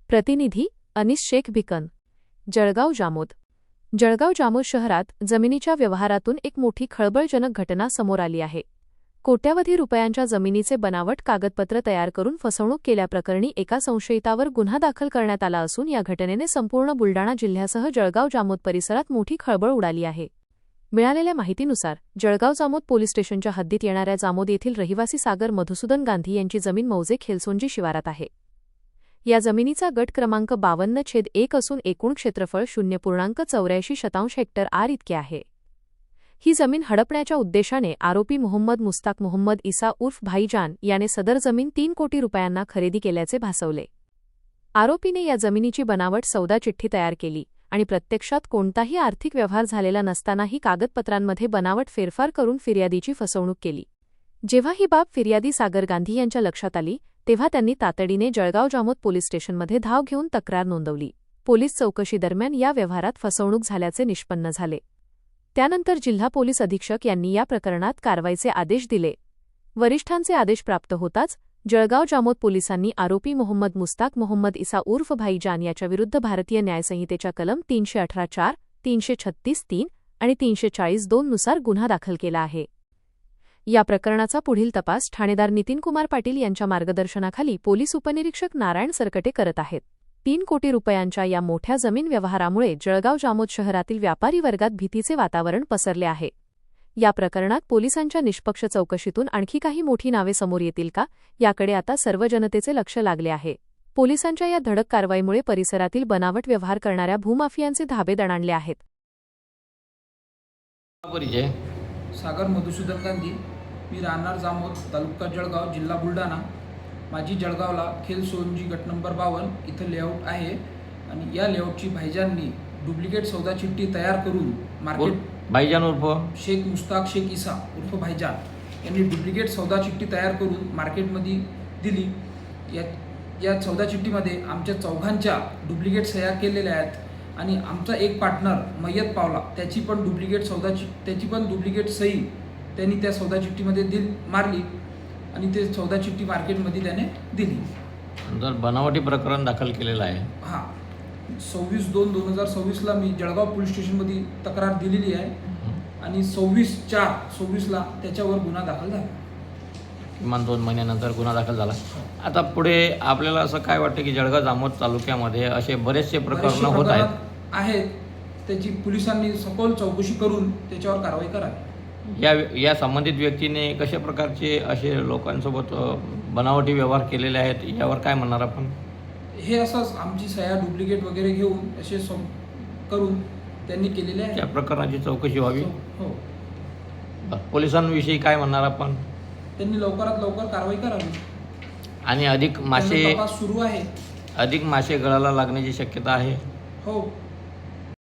प्रतिनिधी अनिस शेख भिकन। जळगाव जामोद शहरात जमिनीच्या व्यवहारातून एक मोठी खळबळजनक घटना समोर आली आहे। कोट्यावधी रुपयांच्या जमिनीचे बनावट कागदपत्र तयार करून फसवणूक केल्याप्रकरणी एका संशयितावर गुन्हा दाखल करण्यात आला असून या घटनेने संपूर्ण बुलडाणा जिल्ह्यासह जळगाव जामोद परिसरात मोठी खळबळ उडाली आहे। मिळालेल्या माहितीनुसार जळगाव जामोद पोलीस स्टेशनच्या हद्दीत येणाऱ्या जामोद येथील रहिवासी सागर मधुसूदन गांधी यांची जमीन मौजे खेलसोंजी शिवारात आहे। या जमिनीचा गट क्रमांक 52/1 असून एकूण क्षेत्रफळ 0.84 हेक्टर आर इतके आहे। ही जमीन हडपण्याच्या उद्देशाने आरोपी मोहम्मद मुस्ताक मोहम्मद इसा उर्फ भाईजान याने सदर जमीन 3 कोटी रुपयांना खरेदी केल्याचे भासवले। आरोपीने या जमिनीची बनावट सौदा चिठ्ठी तयार केली आणि प्रत्यक्षात कोणताही आर्थिक व्यवहार झालेला नसतानाही कागदपत्रांमध्ये बनावट फेरफार करून फिर्यादीची फसवणूक केली। जेव्हा ही बाब फिर्यादी सागर गांधी यांच्या लक्षात आली तेव्हा त्यांनी तातडीने जळगाव जामोद पोलीस स्टेशनमध्ये धाव घेऊन तक्रार नोंदवली। पोलीस चौकशीदरम्यान या व्यवहारात फसवणूक झाल्याचे निष्पन्न झाले। त्यानंतर जिल्हा पोलीस अधीक्षक यांनी या प्रकरणात कारवाईचे आदेश दिले। वरिष्ठांचे आदेश प्राप्त होताच जळगाव जामोद पोलिसांनी आरोपी मोहम्मद मुस्ताक मोहम्मद इसा उर्फ भाईजान याच्याविरुद्ध भारतीय न्यायसंहितेच्या कलम 318(4), 336(3) आणि 340(2) नुसार गुन्हा दाखल केला आहे। या प्रकरणाचा पुढील तपास ठाणेदार नितीनकुमार पाटील यांच्या मार्गदर्शनाखाली पोलीस उपनिरीक्षक नारायण सरकटे करत आहेत। 3 कोटी रुपयांच्या या मोठ्या जमीन व्यवहारामुळे जळगाव जामोद शहरातील व्यापारी वर्गात भीतीचे वातावरण पसरले आहे। या प्रकरणात पोलिसांच्या निष्पक्ष चौकशीतून आणखी काही मोठी नावे समोर येतील का याकडे आता सर्व जनतेचे लक्ष लागले आहे। पोलिसांच्या या धडक कारवाईमुळे परिसरातील बनावट व्यवहार करणाऱ्या भूमाफियांचे धाबे दणाणले आहेत। सागर मधुसूदन गांधी, मी राहणार जामोद, तालुका जळगाव, जिल्हा बुलढाणा। माझी जळगावला खेलसोंजी गट नंबर 52 इथं लेआउट आहे आणि या लेआउटची भाईजाननी डुप्लिकेट सौदा चिठ्ठी तयार करून भाईजान उर्फ शेख मुस्ताक शेख इसा उर्फ भाईजान यांनी डुप्लिकेट सौदा चिठ्ठी तयार करून मार्केटमध्ये दिली। या सौदा चिठ्ठीमध्ये आमच्या चौघांच्या डुप्लिकेट सह्या केलेल्या आहेत आणि आमचा एक पार्टनर मयत पावला त्याची पण डुप्लिकेट सही त्यांनी त्या सौदा चिठ्ठीमध्ये मारली आणि ते सौदा चिठ्ठी मार्केटमध्ये त्याने दिली। तर बनावटी प्रकरण दाखल केलेलं आहे। हां, 26/2/2026ला मी जळगाव पोलीस स्टेशनमध्ये तक्रार दिलेली आहे आणि 26/4/26ला त्याच्यावर गुन्हा दाखल झाला। किमान 2 महिन्यानंतर गुन्हा दाखल झाला। आता पुढे आपल्याला असं काय वाटतं की जळगाव जामोद तालुक्यामध्ये असे बरेचसे प्रकरण होत आहेत, त्याची पोलिसांनी सखोल चौकशी करून त्याच्यावर कारवाई करावी। या संबंधित व्यक्तीने कशा प्रकारचे असे लोकांसोबत बनावटी व्यवहार केलेले आहेत यावर काय म्हणणार आपण? हे असंच आमची सह्या डुप्लिकेट वगैरे घेऊन असे करून त्यांनी केलेले आहे। त्या प्रकरणाची चौकशी व्हावी। हो। पोलिसांविषयी काय म्हणणार आपण? त्यांनी लवकरात लवकर कारवाई करावी आणि अधिक मासे सुरू आहे। अधिक मासे गळाला लागण्याची शक्यता आहे। हो।